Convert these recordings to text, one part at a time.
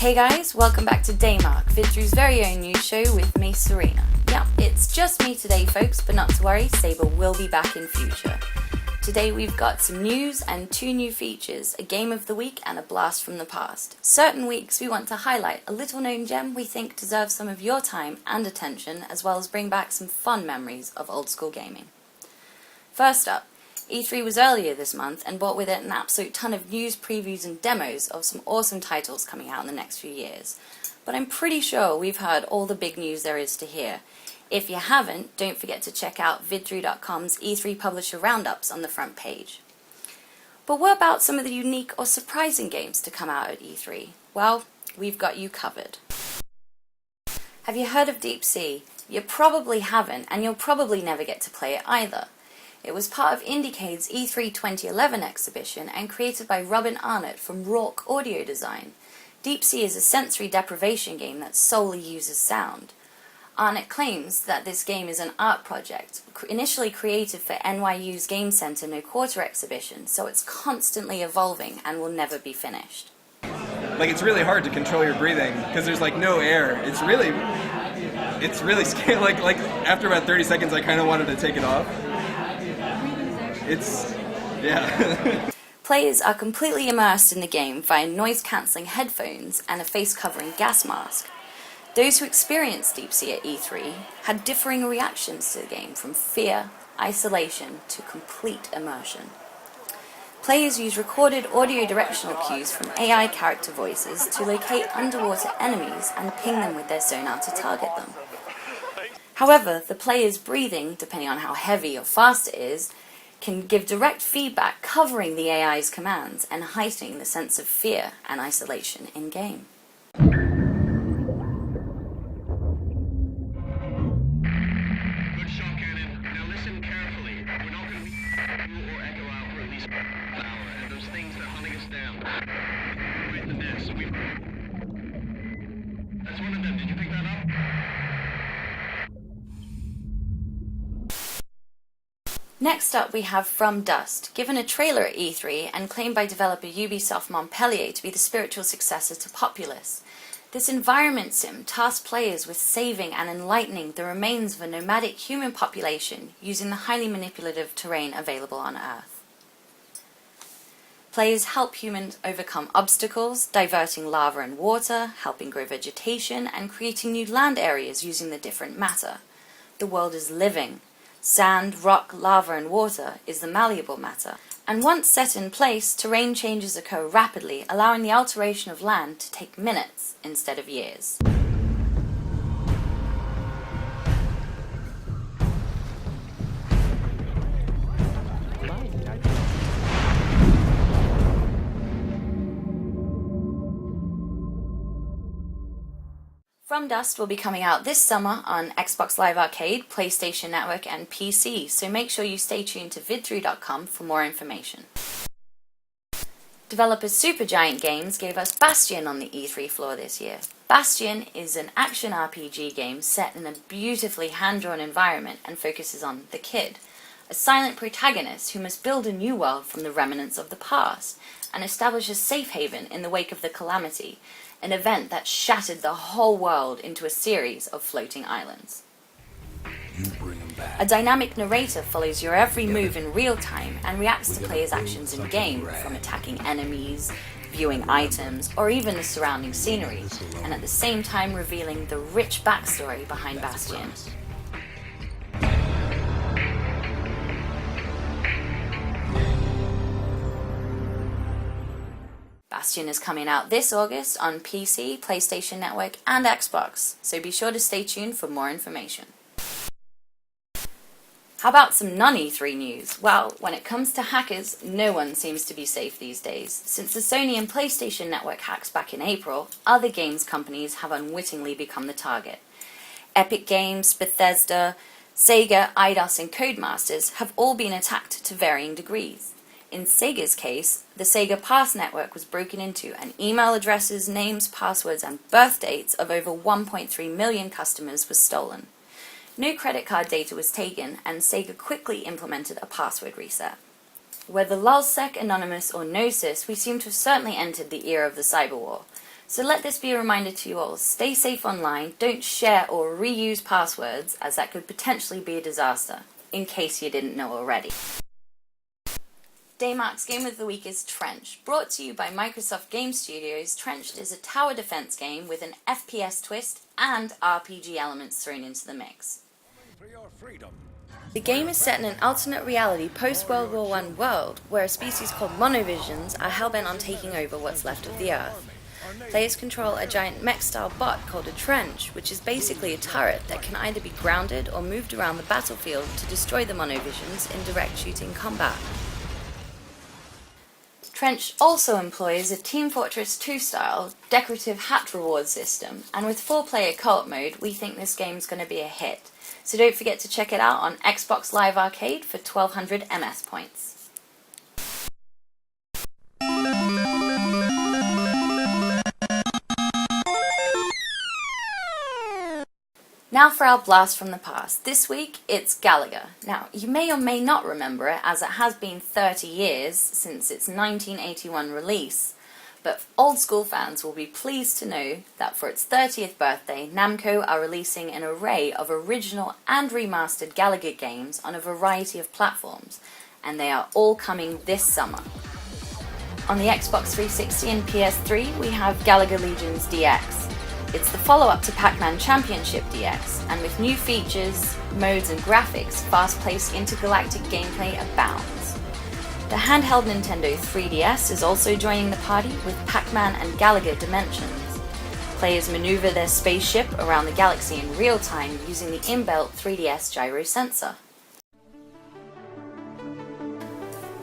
Hey guys, welcome back to DayMark, VidThru's very own news show with me, Serena. Yep, it's just me today folks, but not to worry, Saber will be back in future. Today we've got some news and 2 new features, a game of the week and a blast from the past. Certain weeks we want to highlight a little known gem we think deserves some of your time and attention, as well as bring back some fun memories of old school gaming. First up, E3 was earlier this month and brought with it an absolute ton of news, previews and demos of some awesome titles coming out in the next few years. But I'm pretty sure we've heard all the big news there is to hear. If you haven't, don't forget to check out VidThru.com's E3 Publisher Roundups on the front page. But what about some of the unique or surprising games to come out at E3? Well, we've got you covered. Have you heard of Deep Sea? You probably haven't, and you'll probably never get to play it either. It was part of Indiecade's E3 2011 exhibition and created by Robin Arnott from Rourke Audio Design. Deep Sea is a sensory deprivation game that solely uses sound. Arnott claims that this game is an art project, initially created for NYU's Game Center No Quarter exhibition, so it's constantly evolving and will never be finished. It's really hard to control your breathing because there's no air. It's really scary. Like after about 30 seconds I kind of wanted to take it off. Yeah. Players are completely immersed in the game via noise-cancelling headphones and a face-covering gas mask. Those who experienced Deep Sea at E3 had differing reactions to the game, from fear, isolation, to complete immersion. Players use recorded audio directional cues from AI character voices to locate underwater enemies and ping them with their sonar to target them. However, the player's breathing, depending on how heavy or fast it is, can give direct feedback covering the AI's commands and heightening the sense of fear and isolation in-game. Good shot, Cannon. Now listen carefully. We're not going to be or echo out for at least an hour, and those things are hunting us down. Right in the nest. That's one of them. Did you pick that up? Next up we have From Dust, given a trailer at E3 and claimed by developer Ubisoft Montpellier to be the spiritual successor to Populous. This environment sim tasks players with saving and enlightening the remains of a nomadic human population using the highly manipulative terrain available on Earth. Players help humans overcome obstacles, diverting lava and water, helping grow vegetation, and creating new land areas using the different matter. The world is living. Sand, rock, lava and water is the malleable matter, and once set in place, terrain changes occur rapidly, allowing the alteration of land to take minutes instead of years. From Dust will be coming out this summer on Xbox Live Arcade, PlayStation Network and PC, so make sure you stay tuned to VidThru.com for more information. Developer Supergiant Games gave us Bastion on the E3 floor this year. Bastion is an action RPG game set in a beautifully hand-drawn environment and focuses on the kid, a silent protagonist who must build a new world from the remnants of the past and establish a safe haven in the wake of the calamity, an event that shattered the whole world into a series of floating islands. A dynamic narrator follows your every move in real time and reacts to players' actions in game, from attacking enemies, viewing items, or even the surrounding scenery, and at the same time revealing the rich backstory behind Bastion. Bastion is coming out this August on PC, PlayStation Network and Xbox, so be sure to stay tuned for more information. How about some non-E3 news? Well, when it comes to hackers, no one seems to be safe these days. Since the Sony and PlayStation Network hacks back in April, other games companies have unwittingly become the target. Epic Games, Bethesda, Sega, Eidos and Codemasters have all been attacked to varying degrees. In Sega's case, the Sega Pass network was broken into and email addresses, names, passwords and birth dates of over 1.3 million customers was stolen. No credit card data was taken and Sega quickly implemented a password reset. Whether lulzsec, anonymous or gnosis, we seem to have certainly entered the era of the cyberwar. So let this be a reminder to you all, stay safe online, don't share or reuse passwords as that could potentially be a disaster, in case you didn't know already. DayMark's Game of the Week is Trench. Brought to you by Microsoft Game Studios, Trenched is a tower defense game with an FPS twist and RPG elements thrown into the mix. The game is set in an alternate reality post-World War I world where a species called monovisions are hellbent on taking over what's left of the Earth. Players control a giant mech-style bot called a trench, which is basically a turret that can either be grounded or moved around the battlefield to destroy the monovisions in direct shooting combat. Trench also employs a Team Fortress 2 style decorative hat reward system, and with 4-player co-op mode we think this game's going to be a hit. So don't forget to check it out on Xbox Live Arcade for 1200 MS points. Now for our blast from the past. This week, it's Galaga. Now, you may or may not remember it, as it has been 30 years since its 1981 release, but old school fans will be pleased to know that for its 30th birthday, Namco are releasing an array of original and remastered Galaga games on a variety of platforms, and they are all coming this summer. On the Xbox 360 and PS3, we have Galaga Legions DX. It's the follow-up to Pac-Man Championship DX, and with new features, modes and graphics, fast-paced intergalactic gameplay abounds. The handheld Nintendo 3DS is also joining the party with Pac-Man and Galaga Dimensions. Players maneuver their spaceship around the galaxy in real time using the inbuilt 3DS gyro sensor.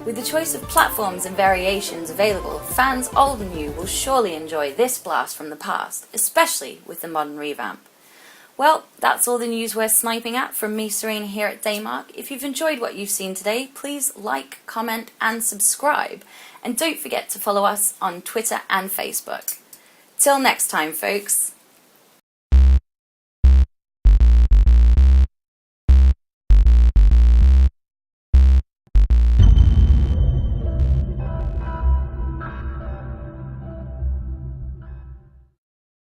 With the choice of platforms and variations available, fans old and new will surely enjoy this blast from the past, especially with the modern revamp. Well, that's all the news we're sniping at from me, Serena, here at DayMark. If you've enjoyed what you've seen today, please like, comment and subscribe. And don't forget to follow us on Twitter and Facebook. Till next time, folks.